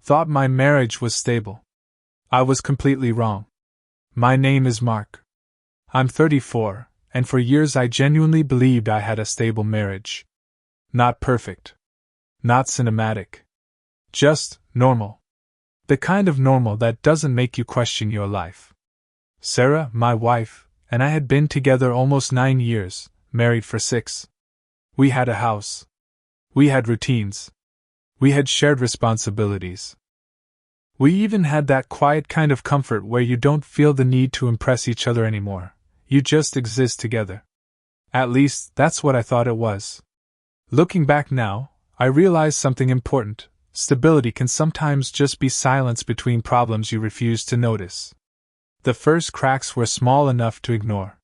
thought my marriage was stable. I was completely wrong. My name is Mark. I'm 34, and for years I genuinely believed I had a stable marriage. Not perfect. Not cinematic. Just normal. The kind of normal that doesn't make you question your life. Sarah, my wife, and I had been together almost 9 years, married for 6. We had a house. We had routines. We had shared responsibilities. We even had that quiet kind of comfort where you don't feel the need to impress each other anymore. You just exist together. At least, that's what I thought it was. Looking back now, I realize something important. Stability can sometimes just be silence between problems you refuse to notice. The first cracks were small enough to ignore.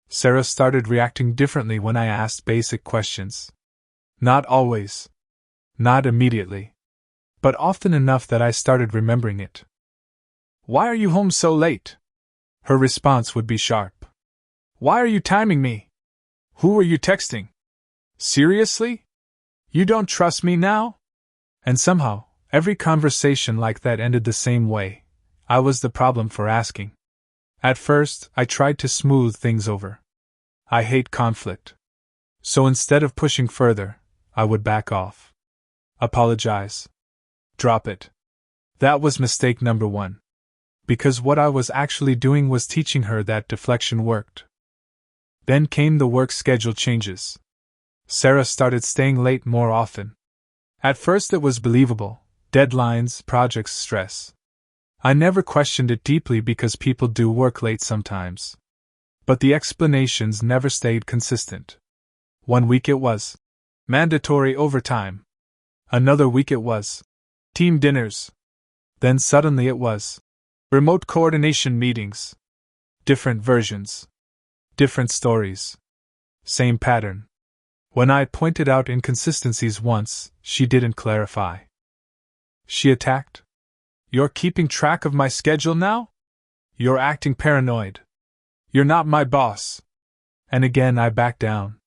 Sarah started reacting differently when I asked basic questions. Not always. Not immediately. But often enough that I started remembering it. "Why are you home so late?" Her response would be sharp. "Why are you timing me? Who are you texting? Seriously? You don't trust me now?" And somehow, every conversation like that ended the same way. I was the problem for asking. At first, I tried to smooth things over. I hate conflict. So instead of pushing further, I would back off. Apologize. Drop it. That was mistake number 1. Because what I was actually doing was teaching her that deflection worked. Then came the work schedule changes. Sarah started staying late more often. At first it was believable: deadlines, projects, stress. I never questioned it deeply because people do work late sometimes. But the explanations never stayed consistent. One week it was mandatory overtime. Another week it was team dinners. Then suddenly it was remote coordination meetings. Different versions. Different stories. Same pattern. When I pointed out inconsistencies once, she didn't clarify. She attacked. "You're keeping track of my schedule now? You're acting paranoid. You're not my boss." And again I backed down.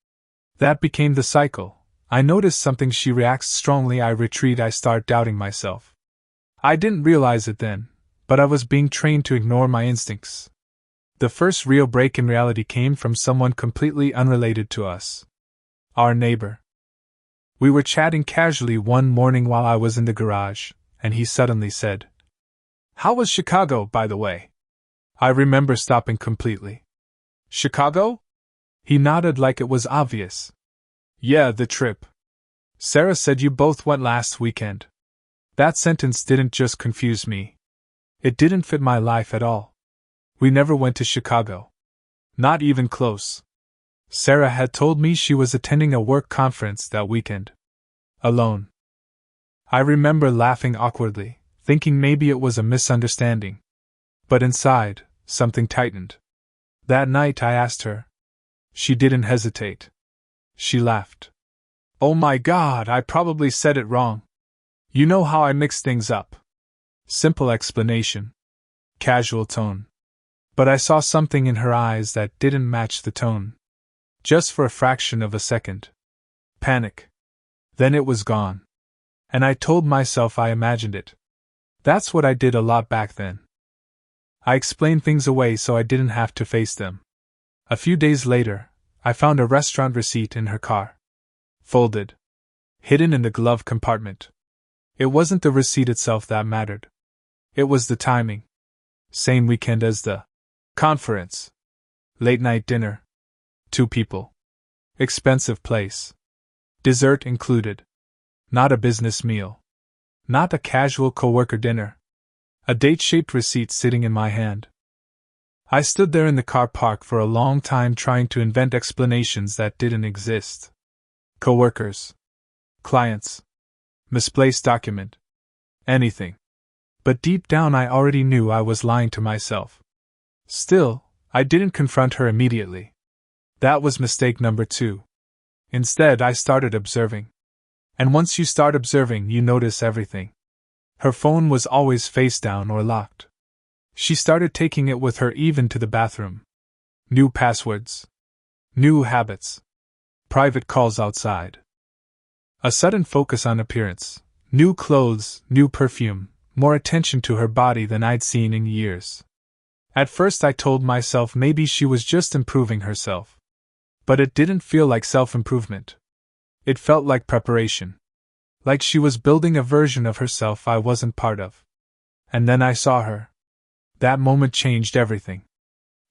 That became the cycle. I notice something, she reacts strongly, I retreat, I start doubting myself. I didn't realize it then, but I was being trained to ignore my instincts. The first real break in reality came from someone completely unrelated to us. Our neighbor. We were chatting casually one morning while I was in the garage, and he suddenly said, "How was Chicago, by the way?" I remember stopping completely. "Chicago?" He nodded like it was obvious. "Yeah, the trip. Sarah said you both went last weekend." That sentence didn't just confuse me. It didn't fit my life at all. We never went to Chicago. Not even close. Sarah had told me she was attending a work conference that weekend. Alone. I remember laughing awkwardly, thinking maybe it was a misunderstanding. But inside, something tightened. That night I asked her. She didn't hesitate. She laughed. "Oh my God, I probably said it wrong. You know how I mix things up." Simple explanation. Casual tone. But I saw something in her eyes that didn't match the tone. Just for a fraction of a second. Panic. Then it was gone. And I told myself I imagined it. That's what I did a lot back then. I explained things away so I didn't have to face them. A few days later, I found a restaurant receipt in her car. Folded. Hidden in the glove compartment. It wasn't the receipt itself that mattered. It was the timing. Same weekend as the conference. Late night dinner. 2 people. Expensive place. Dessert included. Not a business meal. Not a casual coworker dinner. A date-shaped receipt sitting in my hand. I stood there in the car park for a long time trying to invent explanations that didn't exist. Coworkers. Clients. Misplaced document. Anything. But deep down I already knew I was lying to myself. Still, I didn't confront her immediately. That was mistake number 2. Instead, I started observing. And once you start observing, you notice everything. Her phone was always face down or locked. She started taking it with her even to the bathroom. New passwords. New habits. Private calls outside. A sudden focus on appearance. New clothes, new perfume, more attention to her body than I'd seen in years. At first I told myself maybe she was just improving herself. But it didn't feel like self-improvement. It felt like preparation. Like she was building a version of herself I wasn't part of. And then I saw her. That moment changed everything.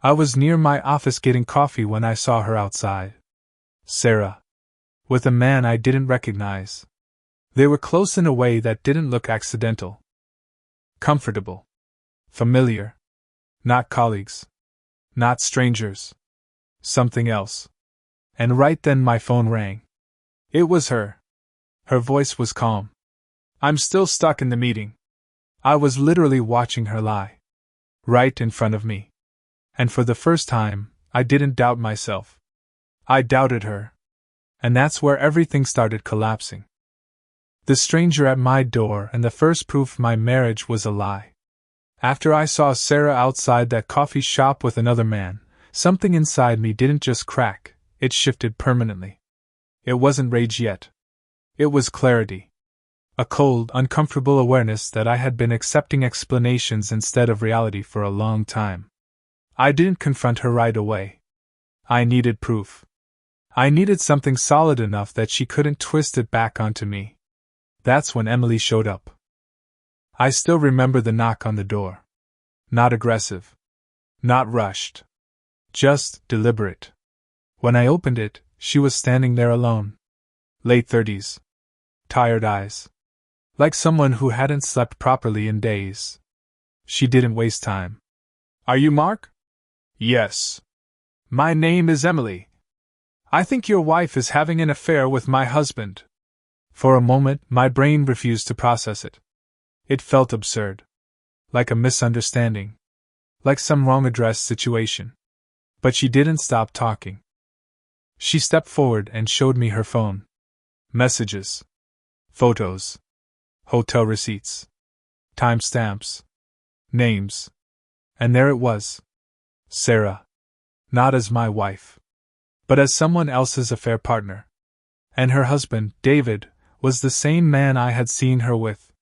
I was near my office getting coffee when I saw her outside. Sarah. With a man I didn't recognize. They were close in a way that didn't look accidental. Comfortable. Familiar. Not colleagues. Not strangers. Something else. And right then my phone rang. It was her. Her voice was calm. I'm still stuck in the meeting. I was literally watching her lie. Right in front of me. And for the first time, I didn't doubt myself. I doubted her. And that's where everything started collapsing. The stranger at my door and the first proof my marriage was a lie. After I saw Sarah outside that coffee shop with another man, something inside me didn't just crack, it shifted permanently. It wasn't rage yet. It was clarity. A cold, uncomfortable awareness that I had been accepting explanations instead of reality for a long time. I didn't confront her right away. I needed proof. I needed something solid enough that she couldn't twist it back onto me. That's when Emily showed up. I still remember the knock on the door. Not aggressive. Not rushed. Just deliberate. When I opened it, she was standing there alone. Late 30s. Tired eyes. Like someone who hadn't slept properly in days. She didn't waste time. Are you Mark? Yes. My name is Emily. I think your wife is having an affair with my husband. For a moment, my brain refused to process it. It felt absurd. Like a misunderstanding. Like some wrong address situation. But she didn't stop talking. She stepped forward and showed me her phone. Messages. Photos. Hotel receipts. Timestamps. Names. And there it was. Sarah. Not as my wife. But as someone else's affair partner. And her husband, David, was the same man I had seen her with.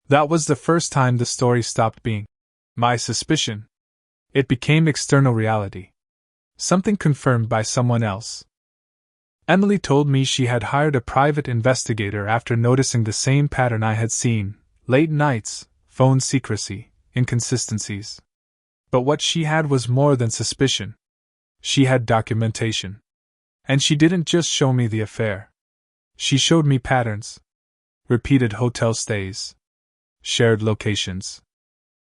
That was the first time the story stopped being my suspicion. It became external reality. Something confirmed by someone else. Emily told me she had hired a private investigator after noticing the same pattern I had seen: late nights, phone secrecy, inconsistencies. But what she had was more than suspicion. She had documentation. And she didn't just show me the affair. She showed me patterns. Repeated hotel stays. Shared locations.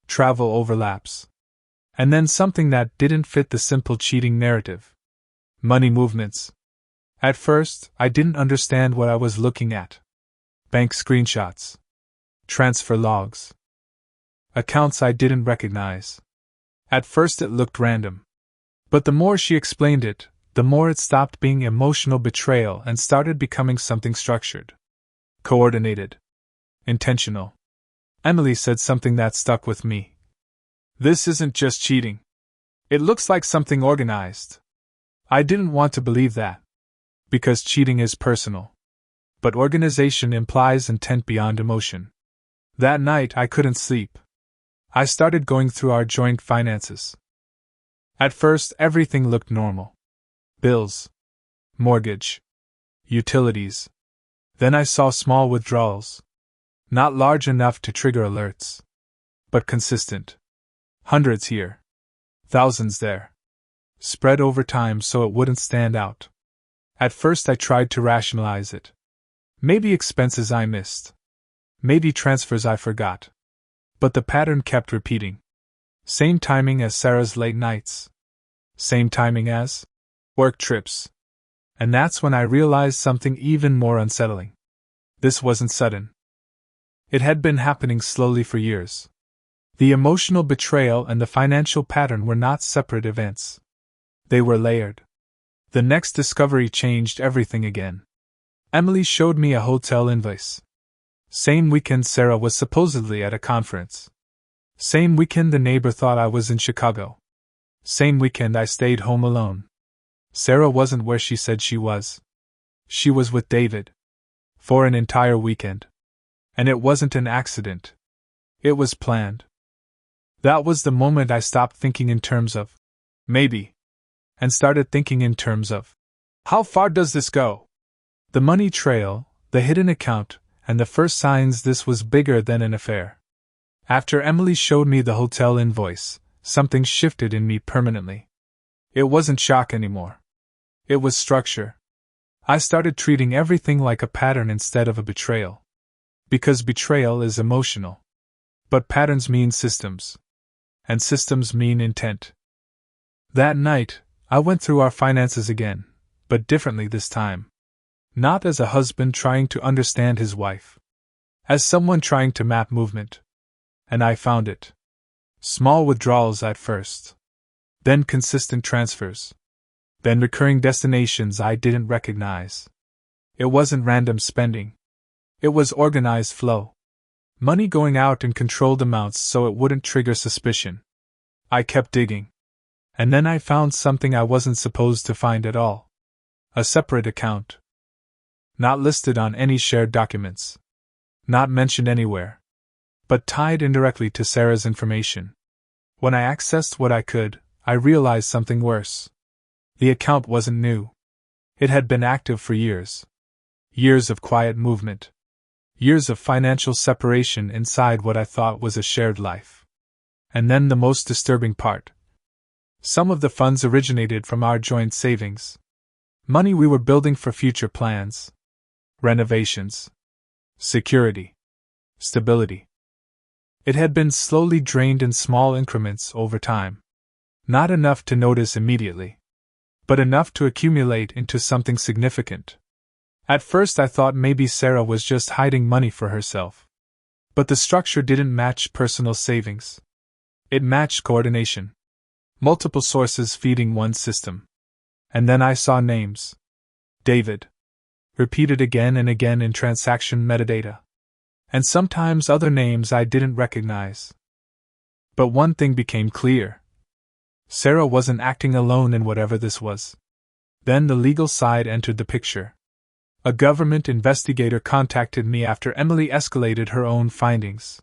Travel overlaps. And then something that didn't fit the simple cheating narrative. Money movements. At first, I didn't understand what I was looking at. Bank screenshots. Transfer logs. Accounts I didn't recognize. At first it looked random. But the more she explained it, the more it stopped being emotional betrayal and started becoming something structured. Coordinated. Intentional. Emily said something that stuck with me. This isn't just cheating. It looks like something organized. I didn't want to believe that. Because cheating is personal. But organization implies intent beyond emotion. That night I couldn't sleep. I started going through our joint finances. At first everything looked normal. Bills. Mortgage. Utilities. Then I saw small withdrawals. Not large enough to trigger alerts. But consistent. Hundreds here. Thousands there. Spread over time so it wouldn't stand out. At first I tried to rationalize it. Maybe expenses I missed. Maybe transfers I forgot. But the pattern kept repeating. Same timing as Sarah's late nights. Same timing as work trips. And that's when I realized something even more unsettling. This wasn't sudden. It had been happening slowly for years. The emotional betrayal and the financial pattern were not separate events. They were layered. The next discovery changed everything again. Emily showed me a hotel invoice. Same weekend Sarah was supposedly at a conference. Same weekend the neighbor thought I was in Chicago. Same weekend I stayed home alone. Sarah wasn't where she said she was. She was with David. For an entire weekend. And it wasn't an accident. It was planned. That was the moment I stopped thinking in terms of maybe and started thinking in terms of how far does this go? The money trail, the hidden account, and the first signs this was bigger than an affair. After Emily showed me the hotel invoice, something shifted in me permanently. It wasn't shock anymore. It was structure. I started treating everything like a pattern instead of a betrayal. Because betrayal is emotional. But patterns mean systems. And systems mean intent. That night, I went through our finances again, but differently this time. Not as a husband trying to understand his wife. As someone trying to map movement. And I found it. Small withdrawals at first. Then consistent transfers. Then recurring destinations I didn't recognize. It wasn't random spending. It was organized flow. Money going out in controlled amounts so it wouldn't trigger suspicion. I kept digging. And then I found something I wasn't supposed to find at all. A separate account. Not listed on any shared documents. Not mentioned anywhere. But tied indirectly to Sarah's information. When I accessed what I could, I realized something worse. The account wasn't new. It had been active for years. Years of quiet movement. Years of financial separation inside what I thought was a shared life. And then the most disturbing part. Some of the funds originated from our joint savings. Money we were building for future plans. Renovations. Security. Stability. It had been slowly drained in small increments over time. Not enough to notice immediately. But enough to accumulate into something significant. At first I thought maybe Sarah was just hiding money for herself. But the structure didn't match personal savings. It matched coordination. Multiple sources feeding one system. And then I saw names. David. Repeated again and again in transaction metadata. And sometimes other names I didn't recognize. But one thing became clear. Sarah wasn't acting alone in whatever this was. Then the legal side entered the picture. A government investigator contacted me after Emily escalated her own findings.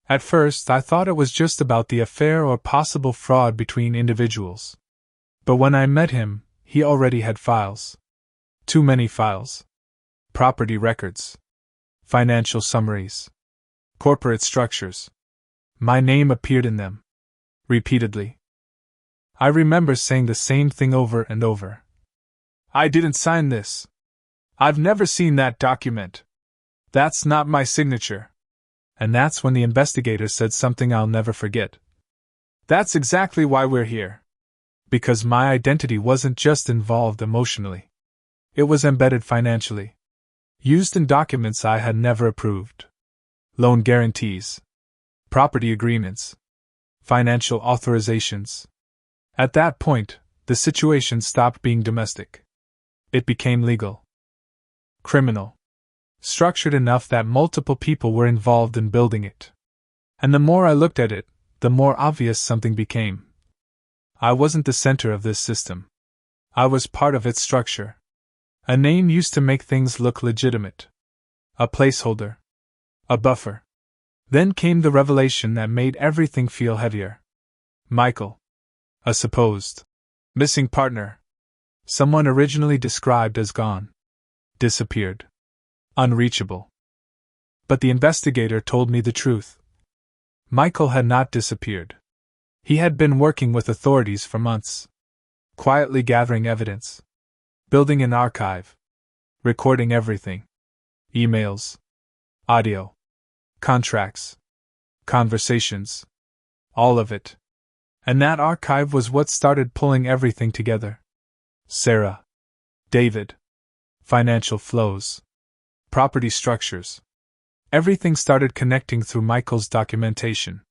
At first, I thought it was just about the affair or possible fraud between individuals. But when I met him, he already had files. Too many files. Property records. Financial summaries. Corporate structures. My name appeared in them. Repeatedly. I remember saying the same thing over and over. I didn't sign this. I've never seen that document. That's not my signature. And that's when the investigator said something I'll never forget. That's exactly why we're here. Because my identity wasn't just involved emotionally. It was embedded financially. Used in documents I had never approved. Loan guarantees. Property agreements. Financial authorizations. At that point, the situation stopped being domestic. It became legal. Criminal. Structured enough that multiple people were involved in building it. And the more I looked at it, the more obvious something became. I wasn't the center of this system. I was part of its structure. A name used to make things look legitimate. A placeholder. A buffer. Then came the revelation that made everything feel heavier. Michael. A supposed missing partner. Someone originally described as gone. Disappeared. Unreachable. But the investigator told me the truth. Michael had not disappeared. He had been working with authorities for months. Quietly gathering evidence. Building an archive. Recording everything. Emails. Audio. Contracts. Conversations. All of it. And that archive was what started pulling everything together. Sarah. David. Financial flows. Property structures. Everything started connecting through Michael's documentation.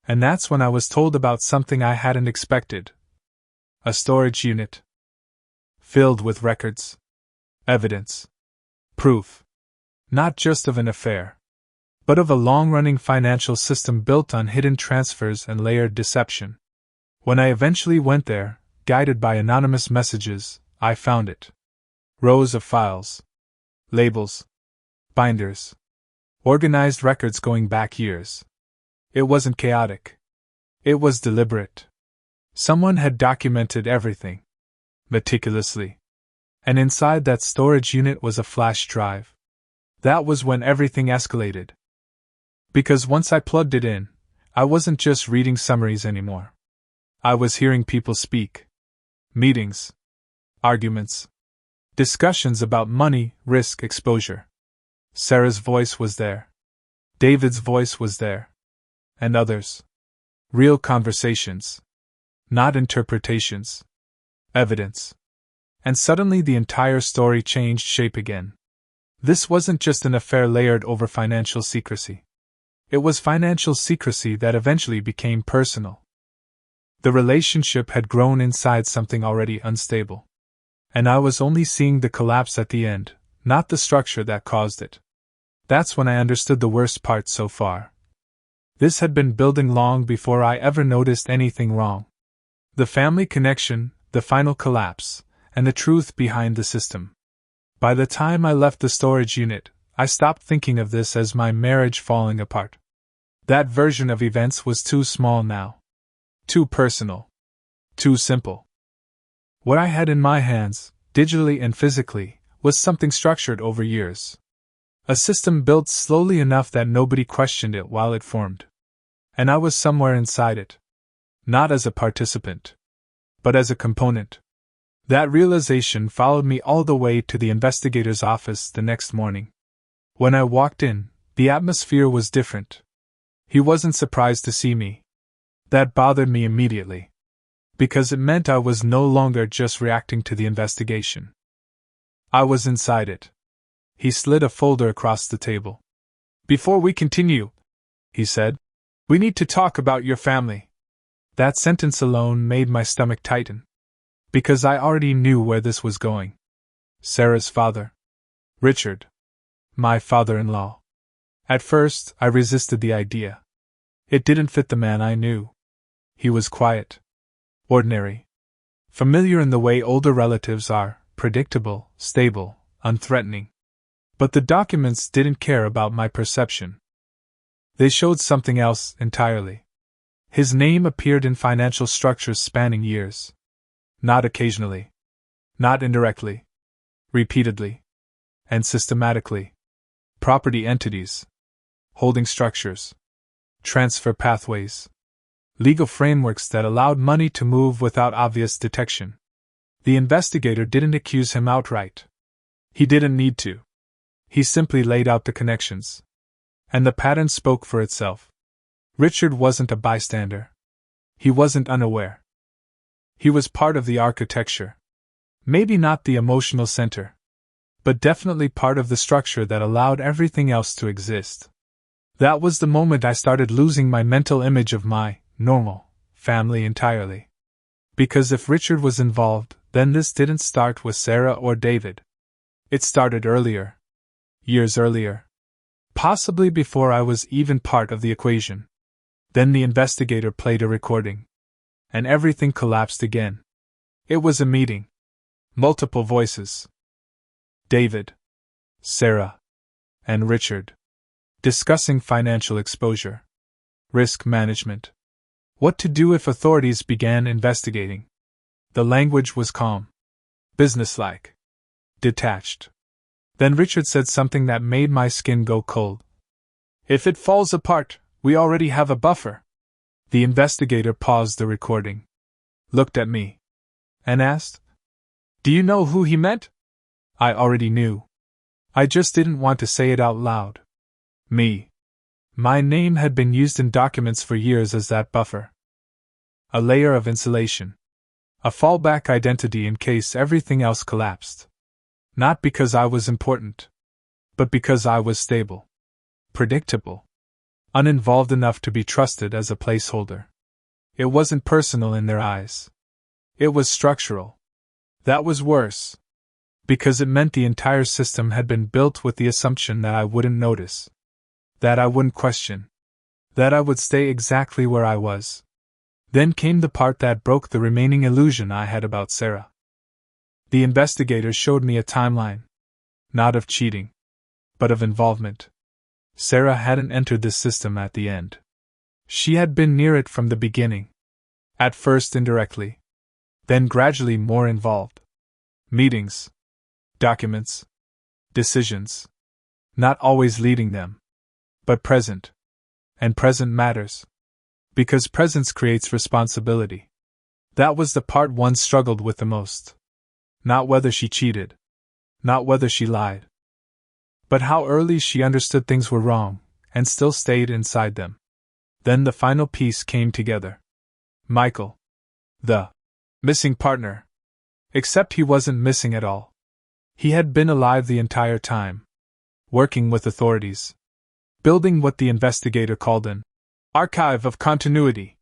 And that's when I was told about something I hadn't expected. A storage unit. Filled with records. Evidence. Proof. Not just of an affair, but of a long-running financial system built on hidden transfers and layered deception. When I eventually went there, guided by anonymous messages, I found it. Rows of files. Labels. Binders. Organized records going back years. It wasn't chaotic. It was deliberate. Someone had documented everything. Meticulously. And inside that storage unit was a flash drive. That was when everything escalated. Because once I plugged it in, I wasn't just reading summaries anymore. I was hearing people speak. Meetings. Arguments. Discussions about money, risk, exposure. Sarah's voice was there. David's voice was there. And others. Real conversations. Not interpretations. Evidence. And suddenly the entire story changed shape again. This wasn't just an affair layered over financial secrecy. It was financial secrecy that eventually became personal. The relationship had grown inside something already unstable. And I was only seeing the collapse at the end, not the structure that caused it. That's when I understood the worst part so far. This had been building long before I ever noticed anything wrong. The family connection, the final collapse, and the truth behind the system. By the time I left the storage unit, I stopped thinking of this as my marriage falling apart. That version of events was too small now. Too personal. Too simple. What I had in my hands, digitally and physically, was something structured over years. A system built slowly enough that nobody questioned it while it formed. And I was somewhere inside it. Not as a participant, but as a component. That realization followed me all the way to the investigator's office the next morning. When I walked in, the atmosphere was different. He wasn't surprised to see me. That bothered me immediately. Because it meant I was no longer just reacting to the investigation. I was inside it. He slid a folder across the table. "Before we continue," he said, "we need to talk about your family." That sentence alone made my stomach tighten. Because I already knew where this was going. Sarah's father. Richard. My father-in-law. At first, I resisted the idea. It didn't fit the man I knew. He was quiet. Ordinary. Familiar in the way older relatives are, predictable, stable, unthreatening. But the documents didn't care about my perception. They showed something else entirely. His name appeared in financial structures spanning years. Not occasionally. Not indirectly. Repeatedly. And systematically. Property entities. Holding structures. Transfer pathways. Legal frameworks that allowed money to move without obvious detection. The investigator didn't accuse him outright. He didn't need to. He simply laid out the connections. And the pattern spoke for itself. Richard wasn't a bystander. He wasn't unaware. He was part of the architecture. Maybe not the emotional center. But definitely part of the structure that allowed everything else to exist. That was the moment I started losing my mental image of my normal family entirely. Because if Richard was involved, then this didn't start with Sarah or David. It started earlier. Years earlier. Possibly before I was even part of the equation. Then the investigator played a recording. And everything collapsed again. It was a meeting. Multiple voices. David, Sarah, and Richard. Discussing financial exposure. Risk management. What to do if authorities began investigating. The language was calm. Businesslike. Detached. Then Richard said something that made my skin go cold. "If it falls apart, we already have a buffer." The investigator paused the recording. Looked at me. And asked, "Do you know who he meant?" I already knew. I just didn't want to say it out loud. Me. My name had been used in documents for years as that buffer. A layer of insulation. A fallback identity in case everything else collapsed. Not because I was important. But because I was stable. Predictable. Uninvolved enough to be trusted as a placeholder. It wasn't personal in their eyes. It was structural. That was worse. Because it meant the entire system had been built with the assumption that I wouldn't notice. That I wouldn't question. That I would stay exactly where I was. Then came the part that broke the remaining illusion I had about Sarah. The investigator showed me a timeline. Not of cheating. But of involvement. Sarah hadn't entered this system at the end. She had been near it from the beginning. At first indirectly. Then gradually more involved. Meetings. Documents. Decisions. Not always leading them. But present. And present matters. Because presence creates responsibility. That was the part one struggled with the most. Not whether she cheated. Not whether she lied. But how early she understood things were wrong, and still stayed inside them. Then the final piece came together. Michael. The missing partner. Except he wasn't missing at all. He had been alive the entire time. Working with authorities. Building what the investigator called an archive of continuity.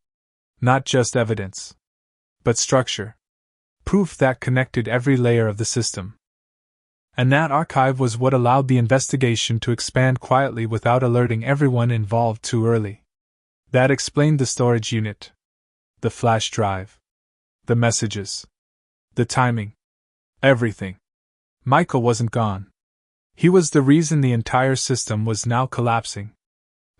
Not just evidence. But structure. Proof that connected every layer of the system. And that archive was what allowed the investigation to expand quietly without alerting everyone involved too early. That explained the storage unit. The flash drive. The messages. The timing. Everything. Michael wasn't gone. He was the reason the entire system was now collapsing.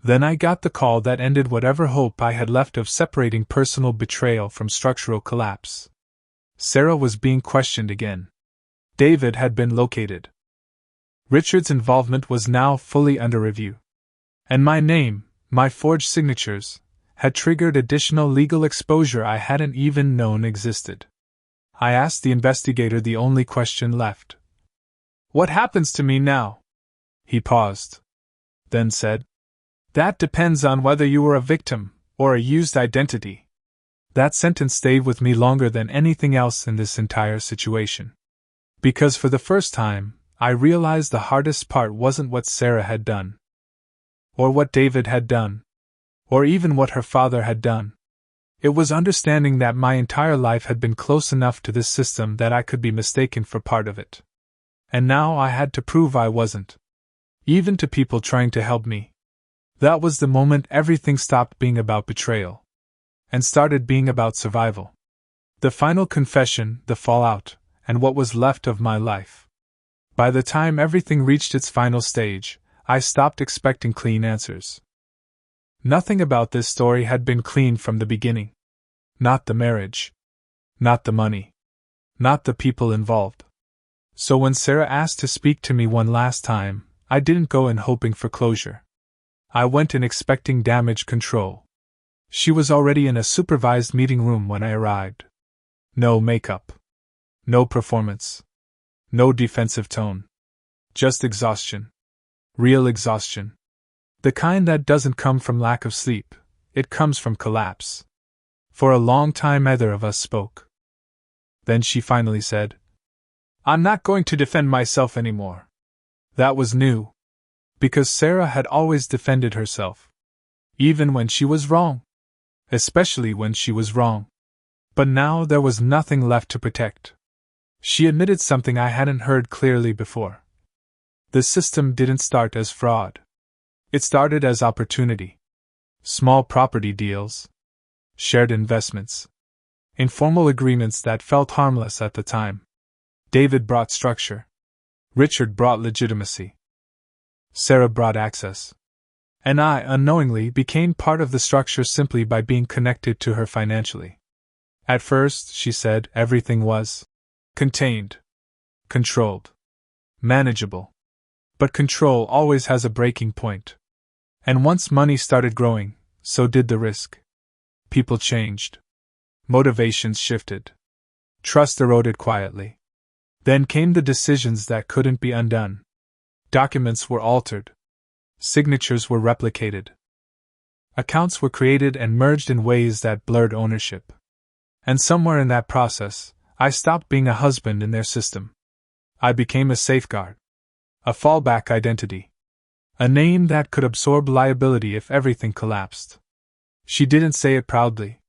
Then I got the call that ended whatever hope I had left of separating personal betrayal from structural collapse. Sarah was being questioned again. David had been located. Richard's involvement was now fully under review. And my name, my forged signatures, had triggered additional legal exposure I hadn't even known existed. I asked the investigator the only question left. What happens to me now? He paused. Then said, That depends on whether you were a victim or a used identity. That sentence stayed with me longer than anything else in this entire situation. Because for the first time, I realized the hardest part wasn't what Sarah had done. Or what David had done. Or even what her father had done. It was understanding that my entire life had been close enough to this system that I could be mistaken for part of it. And now I had to prove I wasn't. Even to people trying to help me. That was the moment everything stopped being about betrayal. And started being about survival. The final confession, the fallout, and what was left of my life. By the time everything reached its final stage, I stopped expecting clean answers. Nothing about this story had been clean from the beginning. Not the marriage. Not the money. Not the people involved. So when Sarah asked to speak to me one last time, I didn't go in hoping for closure. I went in expecting damage control. She was already in a supervised meeting room when I arrived. No makeup. No performance. No defensive tone. Just exhaustion. Real exhaustion. The kind that doesn't come from lack of sleep, it comes from collapse. For a long time neither of us spoke. Then she finally said, I'm not going to defend myself anymore. That was new. Because Sarah had always defended herself. Even when she was wrong. Especially when she was wrong. But now there was nothing left to protect. She admitted something I hadn't heard clearly before. The system didn't start as fraud. It started as opportunity. Small property deals. Shared investments. Informal agreements that felt harmless at the time. David brought structure. Richard brought legitimacy. Sarah brought access. And I, unknowingly, became part of the structure simply by being connected to her financially. At first, she said, everything was contained. Controlled. Manageable. But control always has a breaking point. And once money started growing, so did the risk. People changed. Motivations shifted. Trust eroded quietly. Then came the decisions that couldn't be undone. Documents were altered. Signatures were replicated. Accounts were created and merged in ways that blurred ownership. And somewhere in that process, I stopped being a husband in their system. I became a safeguard. A fallback identity. A name that could absorb liability if everything collapsed. She didn't say it proudly.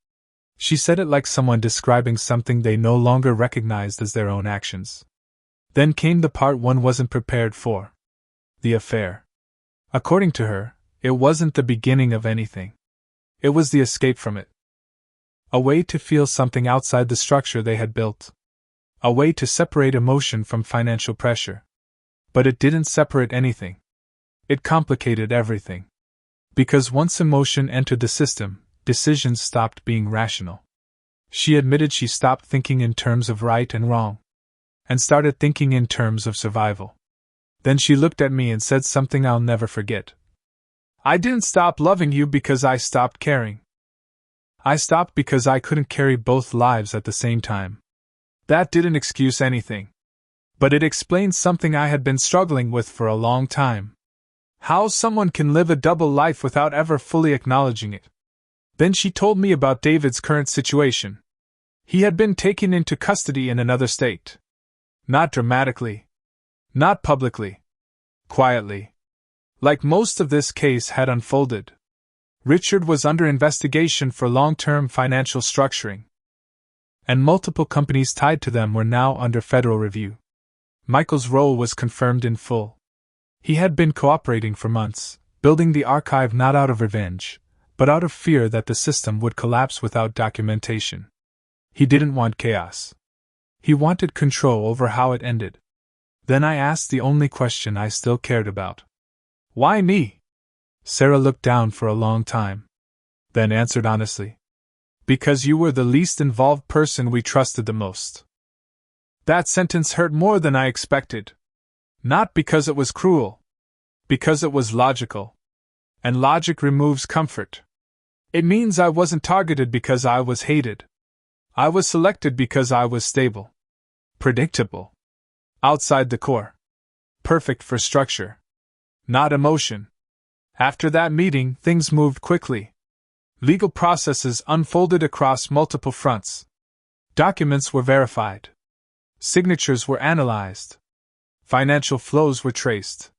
She said it like someone describing something they no longer recognized as their own actions. Then came the part one wasn't prepared for. The affair. According to her, it wasn't the beginning of anything. It was the escape from it. A way to feel something outside the structure they had built. A way to separate emotion from financial pressure. But it didn't separate anything. It complicated everything. Because once emotion entered the system, decisions stopped being rational. She admitted she stopped thinking in terms of right and wrong, and started thinking in terms of survival. Then she looked at me and said something I'll never forget. I didn't stop loving you because I stopped caring. I stopped because I couldn't carry both lives at the same time. That didn't excuse anything. But it explained something I had been struggling with for a long time. How someone can live a double life without ever fully acknowledging it. Then she told me about David's current situation. He had been taken into custody in another state. Not dramatically. Not publicly. Quietly. Like most of this case had unfolded. Richard was under investigation for long-term financial structuring. And multiple companies tied to them were now under federal review. Michael's role was confirmed in full. He had been cooperating for months, building the archive not out of revenge, but out of fear that the system would collapse without documentation. He didn't want chaos. He wanted control over how it ended. Then I asked the only question I still cared about. Why me? Sarah looked down for a long time, then answered honestly. Because you were the least involved person we trusted the most. That sentence hurt more than I expected. Not because it was cruel. Because it was logical. And logic removes comfort. It means I wasn't targeted because I was hated. I was selected because I was stable. Predictable. Outside the core. Perfect for structure. Not emotion. After that meeting, things moved quickly. Legal processes unfolded across multiple fronts. Documents were verified. Signatures were analyzed. Financial flows were traced.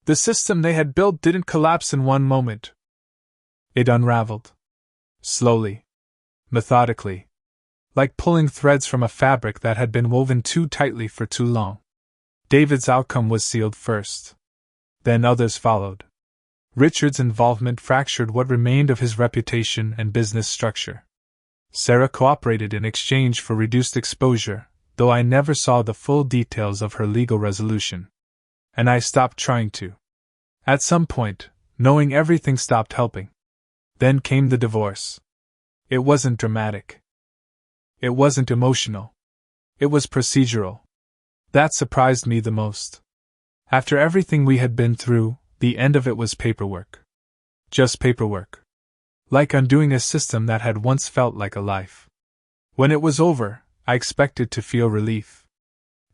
The system they had built didn't collapse in one moment. It unraveled. Slowly. Methodically. Like pulling threads from a fabric that had been woven too tightly for too long. David's outcome was sealed first. Then others followed. Richard's involvement fractured what remained of his reputation and business structure. Sarah cooperated in exchange for reduced exposure, though I never saw the full details of her legal resolution. And I stopped trying to. At some point, knowing everything stopped helping. Then came the divorce. It wasn't dramatic. It wasn't emotional. It was procedural. That surprised me the most. After everything we had been through, the end of it was paperwork. Just paperwork. Like undoing a system that had once felt like a life. When it was over, I expected to feel relief.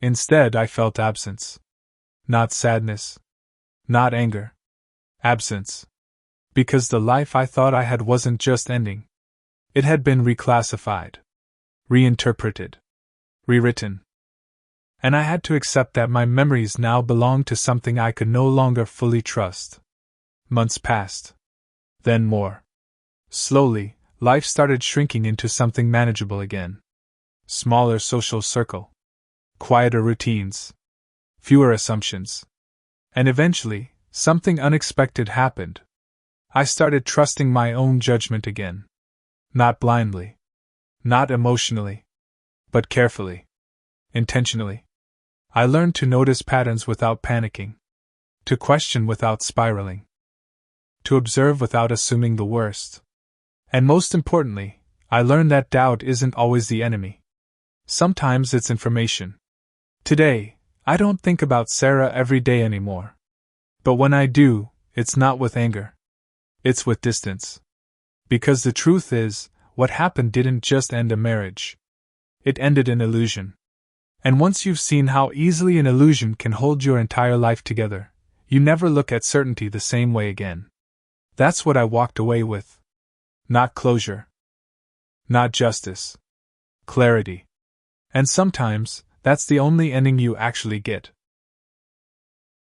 Instead, I felt absence. Not sadness. Not anger. Absence. Because the life I thought I had wasn't just ending. It had been reclassified. Reinterpreted. Rewritten. And I had to accept that my memories now belonged to something I could no longer fully trust. Months passed. Then more. Slowly, life started shrinking into something manageable again. Smaller social circle. Quieter routines. Fewer assumptions. And eventually, something unexpected happened. I started trusting my own judgment again. Not blindly. Not emotionally. But carefully. Intentionally. I learned to notice patterns without panicking. To question without spiraling. To observe without assuming the worst. And most importantly, I learned that doubt isn't always the enemy. Sometimes it's information. Today, I don't think about Sarah every day anymore. But when I do, it's not with anger. It's with distance. Because the truth is, what happened didn't just end a marriage. It ended an illusion. And once you've seen how easily an illusion can hold your entire life together, you never look at certainty the same way again. That's what I walked away with. Not closure. Not justice. Clarity. And sometimes, that's the only ending you actually get.